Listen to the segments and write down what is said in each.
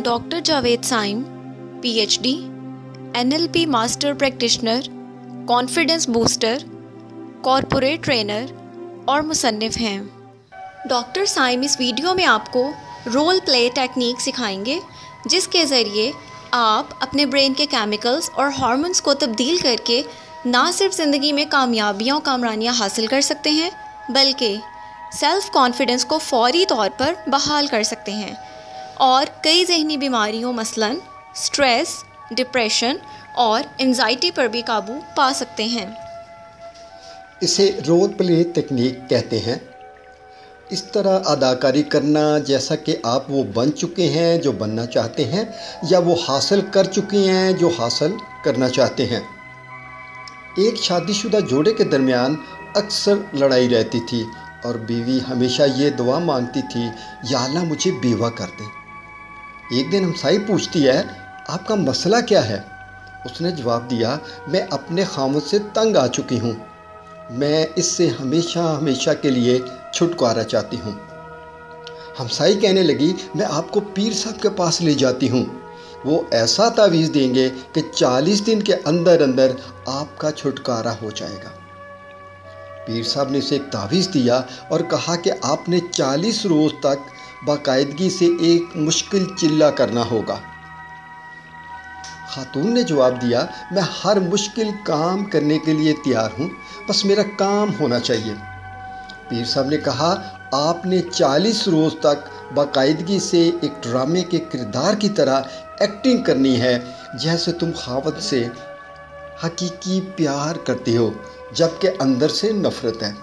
Doctor Javed Saim PhD, NLP master practitioner, confidence booster, corporate trainer और मुसन्निफ़ हैं। डॉक्टर साइम इस वीडियो में आपको रोल प्ले टेक्निक सिखाएंगे, जिसके ज़रिए आप अपने ब्रेन के केमिकल्स और हार्मोन्स को तब्दील करके ना सिर्फ ज़िंदगी में कामयाबियाँ और कामरानियाँ हासिल कर सकते हैं, बल्कि सेल्फ़ कॉन्फिडेंस को फ़ौरी तौर पर बहाल कर सकते हैं और कई ज़हनी बीमारियों मसलन स्ट्रेस, डिप्रेशन और एंजाइटी पर भी काबू पा सकते हैं। इसे रोल प्ले टेक्निक कहते हैं। इस तरह अदाकारी करना जैसा कि आप वो बन चुके हैं जो बनना चाहते हैं, या वो हासिल कर चुके हैं जो हासिल करना चाहते हैं। एक शादीशुदा जोड़े के दरमियान अक्सर लड़ाई रहती थी और बीवी हमेशा ये दुआ मांगती थी, या अल्लाह मुझे बेवा कर दे। एक दिन हमसाई पूछती है, आपका मसला क्या है? उसने जवाब दिया, मैं अपने खामद से तंग आ चुकी हूँ, मैं इससे हमेशा हमेशा के लिए छुटकारा चाहती हूँ। हमसाई कहने लगी, मैं आपको पीर साहब के पास ले जाती हूँ, वो ऐसा तावीज़ देंगे कि 40 दिन के अंदर अंदर आपका छुटकारा हो जाएगा। पीर साहब ने उसे एक तावीज़ दिया और कहा कि आपने 40 रोज़ तक बाकायदगी से एक मुश्किल चिल्ला करना होगा। खातून ने जवाब दिया, मैं हर मुश्किल काम करने के लिए तैयार हूँ, बस मेरा काम होना चाहिए। पीर साहब ने कहा, आपने 40 रोज़ तक बाकायदगी से एक ड्रामे के किरदार की तरह एक्टिंग करनी है, जैसे तुम खावत से हकीकी प्यार करती हो जबकि अंदर से नफ़रत है।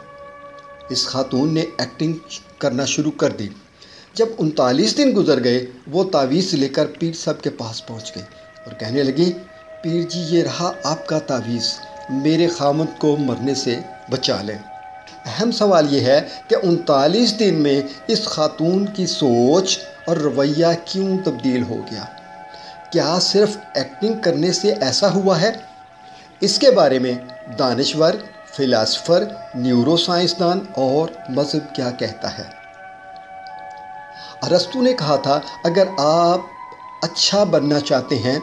इस खातून ने एक्टिंग करना शुरू कर दी। जब 39 दिन गुजर गए, वो तावीज़ लेकर पीर साहब के पास पहुँच गई और कहने लगी, पीर जी ये रहा आपका तावीज़, मेरे खामद को मरने से बचा लें। अहम सवाल ये है कि 39 दिन में इस खातून की सोच और रवैया क्यों तब्दील हो गया? क्या सिर्फ एक्टिंग करने से ऐसा हुआ है? इसके बारे में दानिश्वर, फ़िलासफ़र, न्यूरो साइंसदान और मज़हब क्या कहता है? अरस्तु ने कहा था, अगर आप अच्छा बनना चाहते हैं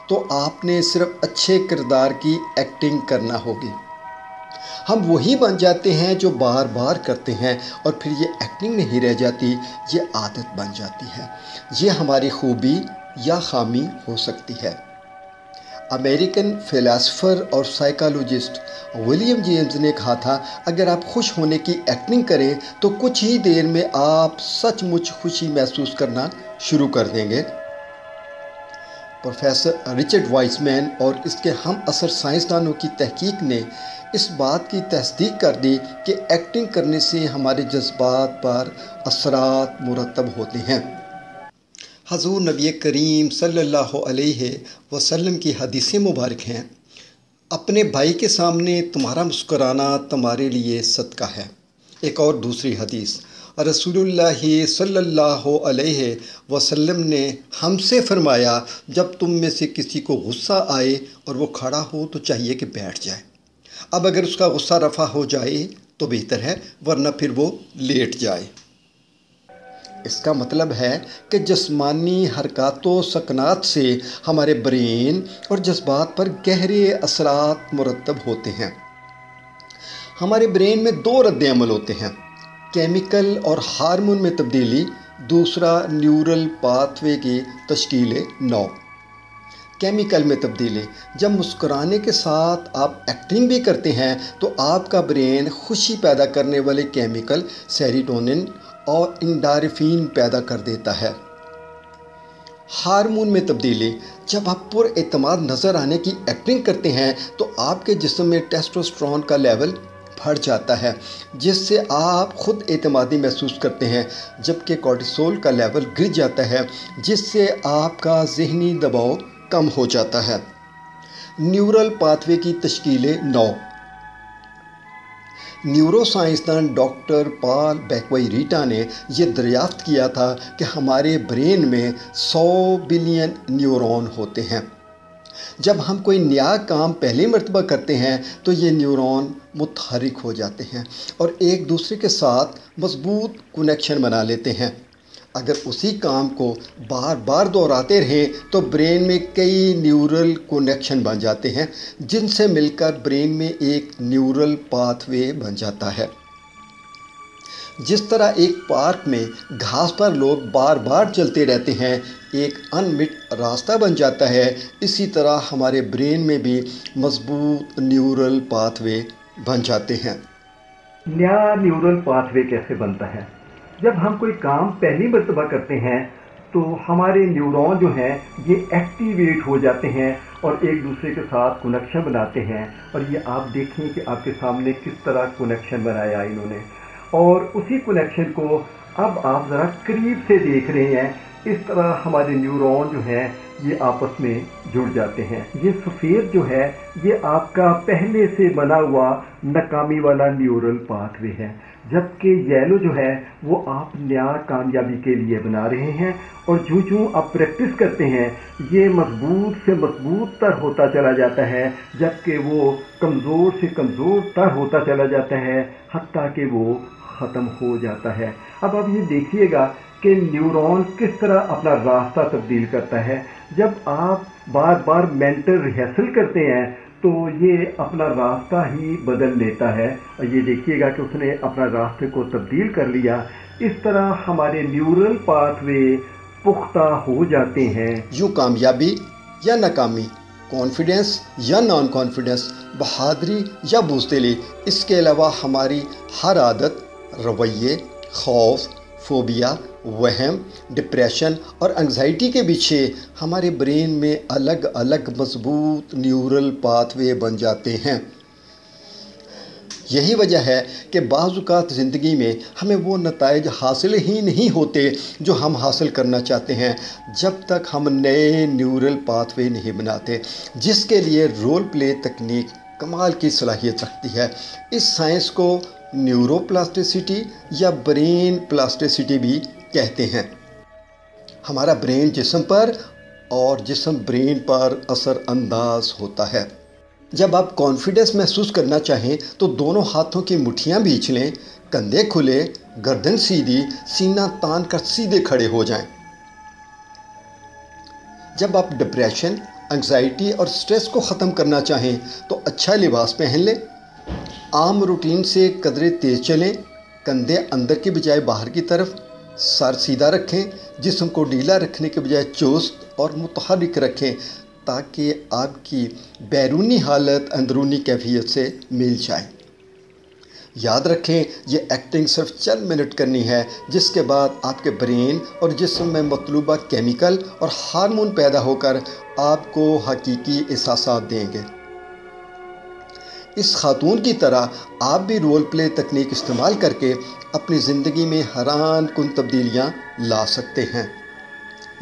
तो आपने सिर्फ अच्छे किरदार की एक्टिंग करना होगी। हम वही बन जाते हैं जो बार बार करते हैं और फिर ये एक्टिंग नहीं रह जाती, ये आदत बन जाती है। ये हमारी खूबी या खामी हो सकती है। अमेरिकन फ़िलासफ़र और साइकोलॉजिस्ट विलियम जेम्स ने कहा था, अगर आप खुश होने की एक्टिंग करें तो कुछ ही देर में आप सचमुच खुशी महसूस करना शुरू कर देंगे। प्रोफेसर रिचर्ड वाइसमैन और इसके हम असर साइंसदानों की तहकीक ने इस बात की तस्दीक कर दी कि एक्टिंग करने से हमारे जज्बात पर असरात मुरतब होते हैं। हज़ूर नबी करीम सल्लल्लाहु अलैहि वसल्लम की हदीसें मुबारक हैं, अपने भाई के सामने तुम्हारा मुस्कुराना तुम्हारे लिए सदका है। एक और दूसरी हदीस, रसूलुल्लाह सल्लल्लाहु अलैहि वसल्लम ने हमसे फरमाया, जब तुम में से किसी को गुस्सा आए और वो खड़ा हो तो चाहिए कि बैठ जाए। अब अगर उसका गुस्सा रफ़ा हो जाए तो बेहतर है, वरना फिर वो लेट जाए। इसका मतलब है कि जिस्मानी हरकतों सकनात से हमारे ब्रेन और जज्बात पर गहरे असरात मुरतब होते हैं। हमारे ब्रेन में 2 रद्द अमल होते हैं, केमिकल और हार्मोन में तब्दीली, दूसरा न्यूरल पाथवे की तश्कील नौ। केमिकल में तब्दीली, जब मुस्कुराने के साथ आप एक्टिंग भी करते हैं तो आपका ब्रेन खुशी पैदा करने वाले केमिकल सेरोटोनिन और एंडोर्फिन पैदा कर देता है। हार्मोन में तब्दीली, जब आप पुरएतमाद नज़र आने की एक्टिंग करते हैं तो आपके जिस्म में टेस्टोस्टेरोन का लेवल बढ़ जाता है, जिससे आप खुद एतमादी महसूस करते हैं, जबकि कोर्टिसोल का लेवल गिर जाता है, जिससे आपका ज़हनी दबाव कम हो जाता है। न्यूरल पाथवे की तश्कील 9। न्यूरो साइंसदान डॉक्टर पॉल बैकवाई-रीटा ने यह दरियाफ्त किया था कि हमारे ब्रेन में 100 बिलियन न्यूरॉन होते हैं। जब हम कोई नया काम पहली मर्तबा करते हैं तो ये न्यूरॉन मुतहरिक हो जाते हैं और एक दूसरे के साथ मजबूत कनेक्शन बना लेते हैं। अगर उसी काम को बार बार दोहराते रहें तो ब्रेन में कई न्यूरल कनेक्शन बन जाते हैं, जिनसे मिलकर ब्रेन में एक न्यूरल पाथवे बन जाता है। जिस तरह एक पार्क में घास पर लोग बार बार चलते रहते हैं, एक अनमिट रास्ता बन जाता है, इसी तरह हमारे ब्रेन में भी मजबूत न्यूरल पाथवे बन जाते हैं। नया न्यूरल पाथवे कैसे बनता है? जब हम कोई काम पहली मर्तबा करते हैं तो हमारे न्यूरॉन जो हैं ये एक्टिवेट हो जाते हैं और एक दूसरे के साथ कनेक्शन बनाते हैं। और ये आप देखें कि आपके सामने किस तरह कनेक्शन बनाया इन्होंने, और उसी कनेक्शन को अब आप ज़रा करीब से देख रहे हैं। इस तरह हमारे न्यूरॉन जो हैं ये आपस में जुड़ जाते हैं। ये सफ़ेद जो है ये आपका पहले से बना हुआ नाकामी वाला न्यूरल पाथवे है, जबकि येलो जो है वो आप नया कामयाबी के लिए बना रहे हैं। और जो आप प्रैक्टिस करते हैं ये मजबूत से मजबूत तर होता चला जाता है, जबकि वो कमज़ोर से कमज़ोर तर होता चला जाता है, हत्ता कि वो ख़त्म हो जाता है। अब आप ये देखिएगा कि न्यूरॉन किस तरह अपना रास्ता तब्दील करता है। जब आप बार बार मेंटल रिहर्सल करते हैं तो ये अपना रास्ता ही बदल लेता है, और ये देखिएगा कि उसने अपना रास्ते को तब्दील कर लिया। इस तरह हमारे न्यूरल पाथवे पुख्ता हो जाते हैं। यूँ कामयाबी या नाकामी, कॉन्फिडेंस या नॉन कॉन्फिडेंस, बहादुरी या बुज़दिली, इसके अलावा हमारी हर आदत, रवैये, खौफ, फोबिया, वहम, डिप्रेशन और एंग्जाइटी के पीछे हमारे ब्रेन में अलग अलग मजबूत न्यूरल पाथवे बन जाते हैं। यही वजह है कि बाज़ औक़ात ज़िंदगी में हमें वो नताइज हासिल ही नहीं होते जो हम हासिल करना चाहते हैं, जब तक हम नए न्यूरल पाथवे नहीं बनाते, जिसके लिए रोल प्ले तकनीक कमाल की सलाहियत रखती है। इस साइंस को न्यूरोप्लास्टिसिटी या ब्रेन प्लास्टिसिटी भी कहते हैं। हमारा ब्रेन जिस्म पर और जिस्म ब्रेन पर असर अंदाज होता है। जब आप कॉन्फिडेंस महसूस करना चाहें तो दोनों हाथों की मुट्ठियां बींच लें, कंधे खुले, गर्दन सीधी, सीना तान कर सीधे खड़े हो जाएं। जब आप डिप्रेशन, एंग्जाइटी और स्ट्रेस को ख़त्म करना चाहें तो अच्छा लिबास पहन लें, आम रूटीन से कदरे तेज़ चलें, कंधे अंदर के बजाय बाहर की तरफ, सर सीधा रखें, जिस्म को ढीला रखने के बजाय चुस्त और मुतहर्रिक रखें, ताकि आपकी बैरूनी हालत अंदरूनी कैफियत से मिल जाए। याद रखें, ये एक्टिंग सिर्फ चंद मिनट करनी है, जिसके बाद आपके ब्रेन और जिस्म में मतलूबा केमिकल और हार्मोन पैदा होकर आपको हकीकी एहसासात देंगे। इस खातून की तरह आप भी रोल प्ले तकनीक इस्तेमाल करके अपनी ज़िंदगी में हैरान कुन तब्दीलियाँ ला सकते हैं।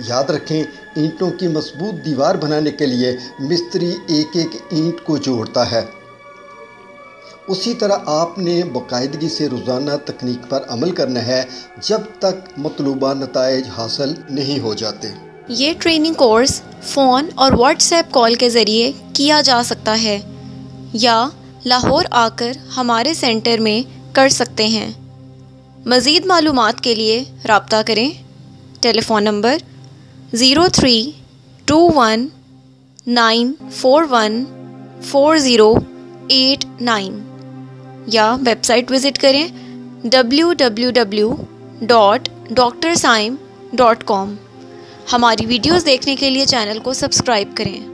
याद रखें, ईंटों की मजबूत दीवार बनाने के लिए मिस्त्री एक एक ईंट को जोड़ता है। उसी तरह आपने बाकायदगी से रोज़ाना तकनीक पर अमल करना है, जब तक मतलूबा नताइज हासिल नहीं हो जाते। ये ट्रेनिंग कोर्स फ़ोन और व्हाट्सएप कॉल के ज़रिए किया जा सकता है या लाहौर आकर हमारे सेंटर में कर सकते हैं। मज़ीद मालूमात के लिए रब्ता करें। टेलीफ़ोन नंबर 0321941408 या वेबसाइट विज़िट करें www.drsaim.com। हमारी वीडियोज़ देखने के लिए चैनल को सब्सक्राइब करें।